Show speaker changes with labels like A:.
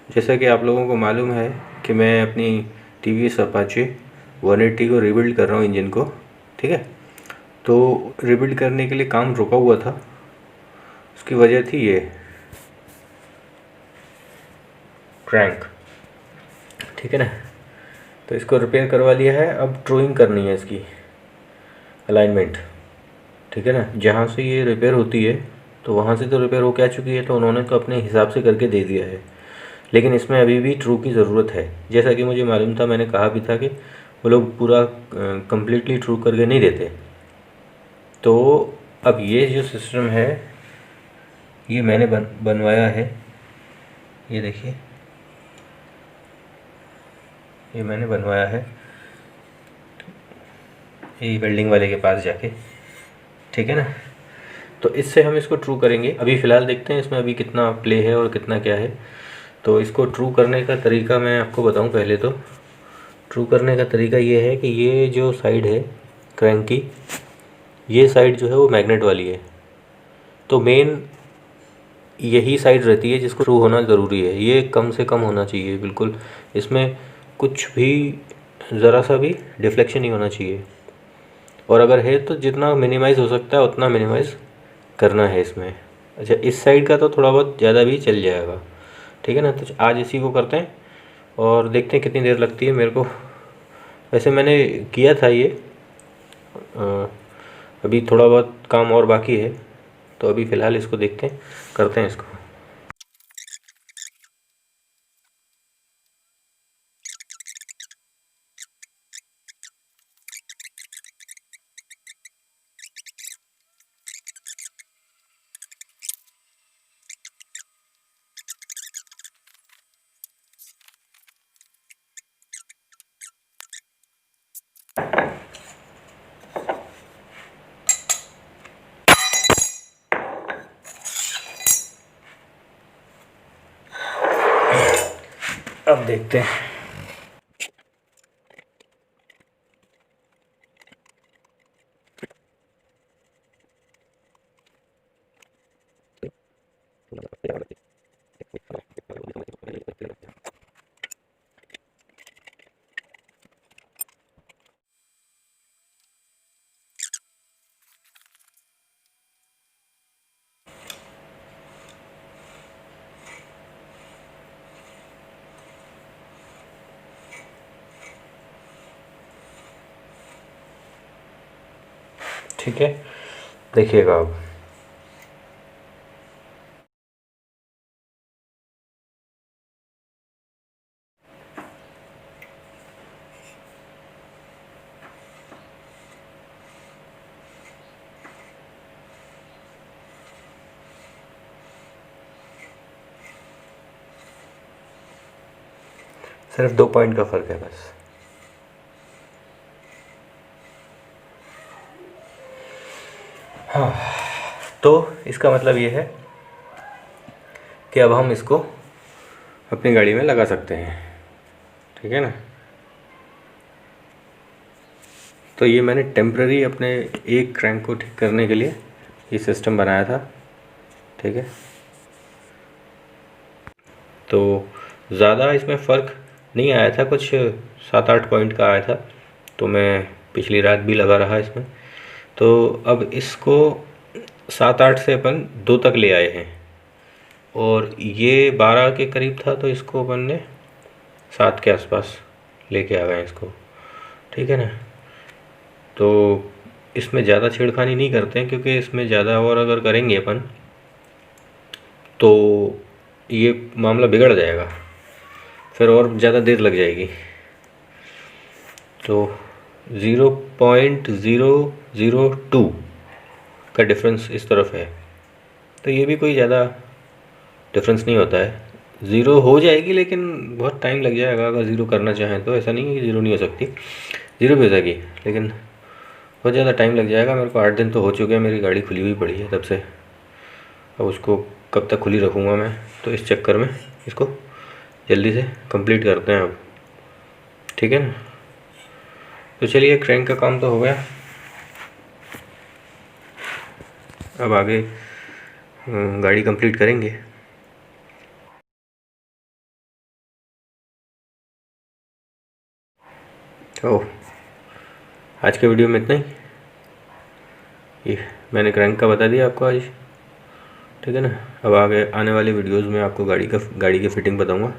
A: जैसा कि आप लोगों को मालूम है कि मैं अपनी टीवीएस अपाचे 180 को रिबिल्ड कर रहा हूँ इंजन को, ठीक है। तो रिबिल्ड करने के लिए काम रुका हुआ था, उसकी वजह थी ये क्रैंक, ठीक है ना। तो इसको रिपेयर करवा लिया है, अब ड्राइंग करनी है इसकी अलाइनमेंट, ठीक है ना। जहाँ से ये रिपेयर होती है तो वहाँ से तो रिपेयर हो क्या चुकी है, तो उन्होंने तो अपने हिसाब से करके दे दिया है, लेकिन इसमें अभी भी ट्रू की ज़रूरत है। जैसा कि मुझे मालूम था, मैंने कहा भी था कि वो लोग पूरा कम्प्लीटली ट्रू करके नहीं देते। तो अब ये जो सिस्टम है ये मैंने बनवाया है, ये देखिए, ये मैंने बनवाया है ये वेल्डिंग वाले के पास जाके, ठीक है ना। तो इससे हम इसको ट्रू करेंगे। अभी फ़िलहाल देखते हैं इसमें अभी कितना प्ले है और कितना क्या है। तो इसको ट्रू करने का तरीका मैं आपको बताऊं। पहले तो ट्रू करने का तरीका ये है कि ये जो साइड है क्रैंक की, ये साइड जो है वो मैग्नेट वाली है, तो मेन यही साइड रहती है जिसको ट्रू होना ज़रूरी है। ये कम से कम होना चाहिए बिल्कुल, इसमें कुछ भी ज़रा सा भी डिफ्लेक्शन नहीं होना चाहिए, और अगर है तो जितना मिनिमाइज़ हो सकता है उतना मिनिमाइज़ करना है इसमें। अच्छा, इस साइड का तो थोड़ा बहुत ज़्यादा भी चल जाएगा, ठीक है ना। तो आज इसी को करते हैं और देखते हैं कितनी देर लगती है मेरे को। वैसे मैंने किया था ये, अ, अभी थोड़ा बहुत काम और बाकी है, तो अभी फ़िलहाल इसको देखते हैं, करते हैं इसको। अब देखते हैं। ठीक है, देखिएगा अब। सिर्फ 2 पॉइंट का फ़र्क है बस। हाँ, तो इसका मतलब ये है कि अब हम इसको अपनी गाड़ी में लगा सकते हैं, ठीक है ना। तो ये मैंने टेम्प्ररी अपने एक क्रैंक को ठीक करने के लिए ये सिस्टम बनाया था, ठीक है। तो ज़्यादा इसमें फ़र्क नहीं आया था, कुछ 7-8 पॉइंट का आया था, तो मैं पिछली रात भी लगा रहा इसमें। तो अब इसको 7-8 से अपन 2 तक ले आए हैं, और ये 12 के करीब था, तो इसको अपन ने 7 के आसपास लेके आ गए इसको, ठीक है ना। तो इसमें ज़्यादा छेड़खानी नहीं करते हैं, क्योंकि इसमें ज़्यादा और अगर करेंगे अपन तो ये मामला बिगड़ जाएगा, फिर और ज़्यादा देर लग जाएगी। तो 0.002 का डिफरेंस इस तरफ है, तो ये भी कोई ज़्यादा डिफरेंस नहीं होता है। ज़ीरो हो जाएगी लेकिन बहुत टाइम लग जाएगा, अगर ज़ीरो करना चाहें तो। ऐसा नहीं है कि ज़ीरो नहीं हो सकती, ज़ीरो भी हो जाएगी, लेकिन बहुत ज़्यादा टाइम लग जाएगा। मेरे को 8 दिन तो हो चुके हैं, मेरी गाड़ी खुली हुई पड़ी है तब से। अब उसको कब तक खुली रखूँगा मैं, तो इस चक्कर में इसको जल्दी से कंप्लीट करते हैं अब, ठीक है ना। तो चलिए, क्रैंक का काम तो हो गया, अब आगे गाड़ी कंप्लीट करेंगे। तो आज के वीडियो में इतना ही। ये मैंने क्रैंक का बता दिया आपको आज, ठीक है ना। अब आगे आने वाले वीडियोस में आपको गाड़ी की फ़िटिंग बताऊंगा।